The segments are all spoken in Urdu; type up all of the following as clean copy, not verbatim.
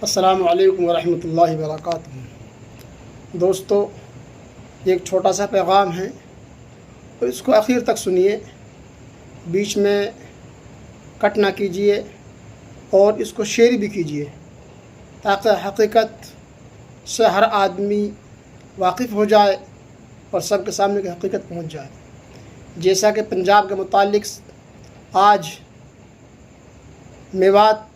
السلام علیکم ورحمۃ اللہ وبرکاتہ۔ دوستو، یہ ایک چھوٹا سا پیغام ہے اور اس کو آخر تک سنیے، بیچ میں کٹ نہ کیجیے اور اس کو شیئر بھی کیجیے تاکہ حقیقت سے ہر آدمی واقف ہو جائے اور سب کے سامنے کی حقیقت پہنچ جائے۔ جیسا کہ پنجاب کے متعلق آج میوات،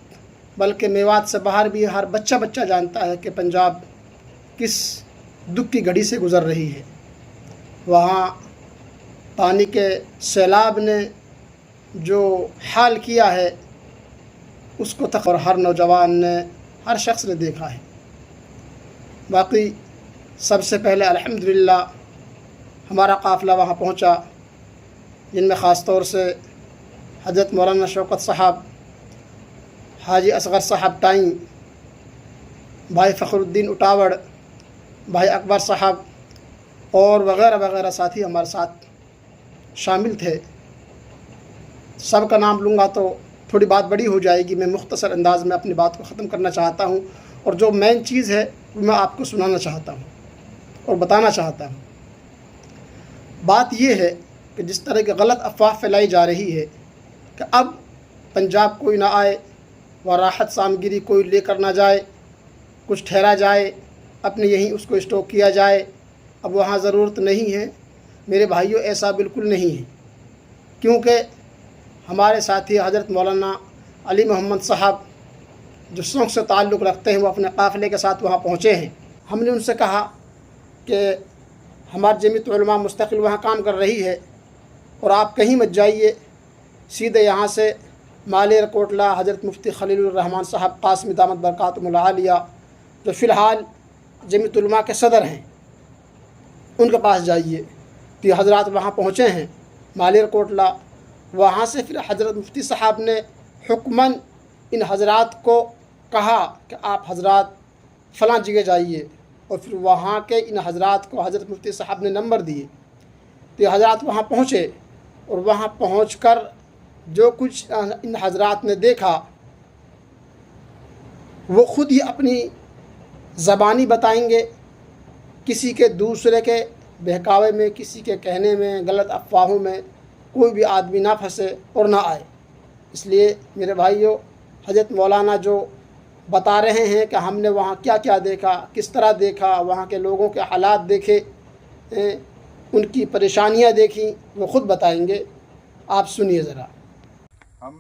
بلکہ میوات سے باہر بھی ہر بچہ جانتا ہے کہ پنجاب کس دکھ کی گھڑی سے گزر رہی ہے۔ وہاں پانی کے سیلاب نے جو حال کیا ہے اس کو اور ہر نوجوان نے، ہر شخص نے دیکھا ہے۔ باقی سب سے پہلے الحمدللہ ہمارا قافلہ وہاں پہنچا، جن میں خاص طور سے حضرت مولانا شوکت صاحب، حاجی اصغر صاحب ٹائیں، بھائی فخر الدین اٹاوڑ، بھائی اکبر صاحب اور وغیرہ وغیرہ ساتھی ہمارے ساتھ شامل تھے۔ سب کا نام لوں گا تو تھوڑی بات بڑی ہو جائے گی، میں مختصر انداز میں اپنی بات کو ختم کرنا چاہتا ہوں اور جو مین چیز ہے وہ میں آپ کو سنانا چاہتا ہوں اور بتانا چاہتا ہوں۔ بات یہ ہے کہ جس طرح کی غلط افواہ پھیلائی جا رہی ہے کہ اب پنجاب کوئی نہ آئے و راحت سامگری کوئی لے کر نہ جائے، کچھ ٹھہرا جائے، اپنے یہیں اس کو اسٹاک کیا جائے، اب وہاں ضرورت نہیں ہے۔ میرے بھائیوں، ایسا بالکل نہیں ہے، کیونکہ ہمارے ساتھی حضرت مولانا علی محمد صاحب جو سونک سے تعلق رکھتے ہیں، وہ اپنے قافلے کے ساتھ وہاں پہنچے ہیں۔ ہم نے ان سے کہا کہ ہماری جمعیت علماء مستقل وہاں کام کر رہی ہے اور آپ کہیں مت جائیے، سیدھے یہاں سے مالیر کوٹلہ حضرت مفتی خلیل الرحمن صاحب قاسمی دامت برکاتہم العالیہ، جو فی الحال جمعیت علماء کے صدر ہیں، ان کے پاس جائیے۔ تو یہ حضرات وہاں پہنچے ہیں مالیر کوٹلہ۔ وہاں سے پھر حضرت مفتی صاحب نے حکماً ان حضرات کو کہا کہ آپ حضرات فلاں جگہ جائیے، اور پھر وہاں کے ان حضرات کو حضرت مفتی صاحب نے نمبر دیے۔ تو یہ حضرات وہاں پہنچے اور وہاں پہنچ کر جو کچھ ان حضرات نے دیکھا وہ خود ہی اپنی زبانی بتائیں گے، کسی کے دوسرے کے بہکاوے میں، کسی کے کہنے میں، غلط افواہوں میں کوئی بھی آدمی نہ پھنسے اور نہ آئے۔ اس لیے میرے بھائیوں، حضرت مولانا جو بتا رہے ہیں کہ ہم نے وہاں کیا کیا دیکھا، کس طرح دیکھا، وہاں کے لوگوں کے حالات دیکھے، ان کی پریشانیاں دیکھیں، وہ خود بتائیں گے۔ آپ سنیے ذرا۔ ہم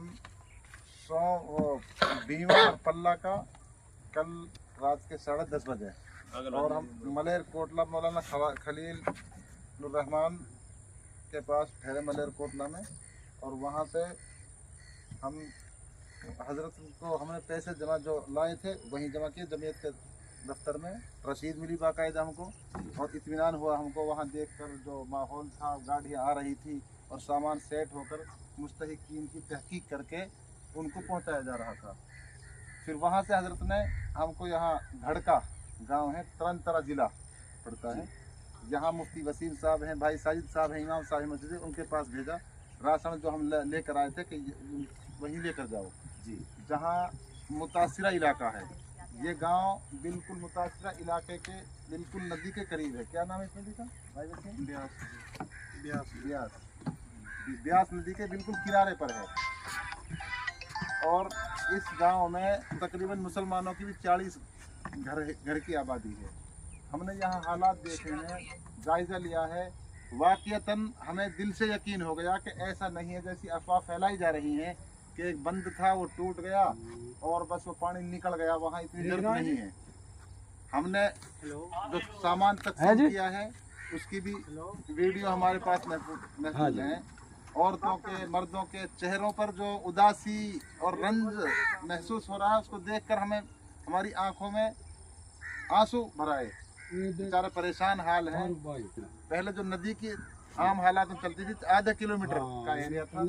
20واں پلہ کا کل رات کے 10:30 بجے اور ہم ملیر کوٹلہ مولانا خلیل الرحمان کے پاس ٹھہرے ملیر کوٹلہ میں، اور وہاں سے ہم حضرت کو ہم نے پیسے جمع جو لائے تھے وہیں جمع کیے جمعیت کے دفتر میں، رسید ملی باقاعدہ ہم کو، اور اطمینان ہوا ہم کو وہاں دیکھ کر۔ جو ماحول تھا، گاڑیاں آ رہی تھی اور سامان سیٹ ہو کر مستحقین کی تحقیق کر کے ان کو پہنچایا جا رہا تھا۔ پھر وہاں سے حضرت نے ہم کو یہاں گھڑکا گاؤں ہے، ترن ترا ضلع پڑتا ہے، یہاں مفتی وسیم صاحب ہیں، بھائی ساجد صاحب ہیں، امام صاحب مسجد، ان کے پاس بھیجا۔ راشن جو ہم لے کر آئے تھے کہ وہیں لے کر جاؤ، جہاں متاثرہ علاقہ ہے۔ یہ گاؤں بالکل متاثرہ علاقے کے بالکل ندی کے قریب ہے۔ کیا نام ہے اس ندی کا بھائی وسیم؟ بیاس ندی کے بالکل کنارے پر ہے، اور اس گاؤں میں تقریباً مسلمانوں کی بھی 40 گھر کی آبادی ہے۔ ہم نے یہاں حالات دیکھے ہیں، جائزہ لیا ہے، واقعتاً ہمیں دل سے یقین ہو گیا کہ ایسا نہیں ہے جیسی افواہ پھیلائی جا رہی ہیں کہ ایک بند تھا وہ ٹوٹ گیا اور بس وہ پانی نکل گیا، وہاں اتنی جرد نہیں ہے۔ ہم نے جو سامان تقسیم کیا ہے اس کی بھی ویڈیو ہمارے پاس محفوظ ہیں۔ عورتوں کے، مردوں کے چہروں پر جو اداسی اور رنج محسوس ہو رہا ہے، اس کو دیکھ کر ہماری آنکھوں میں آنسو بھرائے۔ بیچارے پریشان حال ہیں۔ پہلے جو ندی کی عام حالات میں چلتی تھی 0.5 کلومیٹر کا ایریا تھا،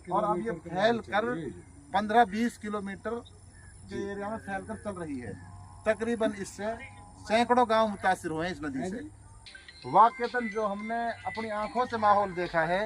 اور اب یہ پھیل کر 15-20 کلومیٹر کے ایریا میں پھیل کر چل رہی ہے۔ تقریباً اس سے سینکڑوں گاؤں متاثر ہوئے ہیں اس ندی سے۔ واقعتاً جو ہم نے اپنی آنکھوں سے ماحول دیکھا ہے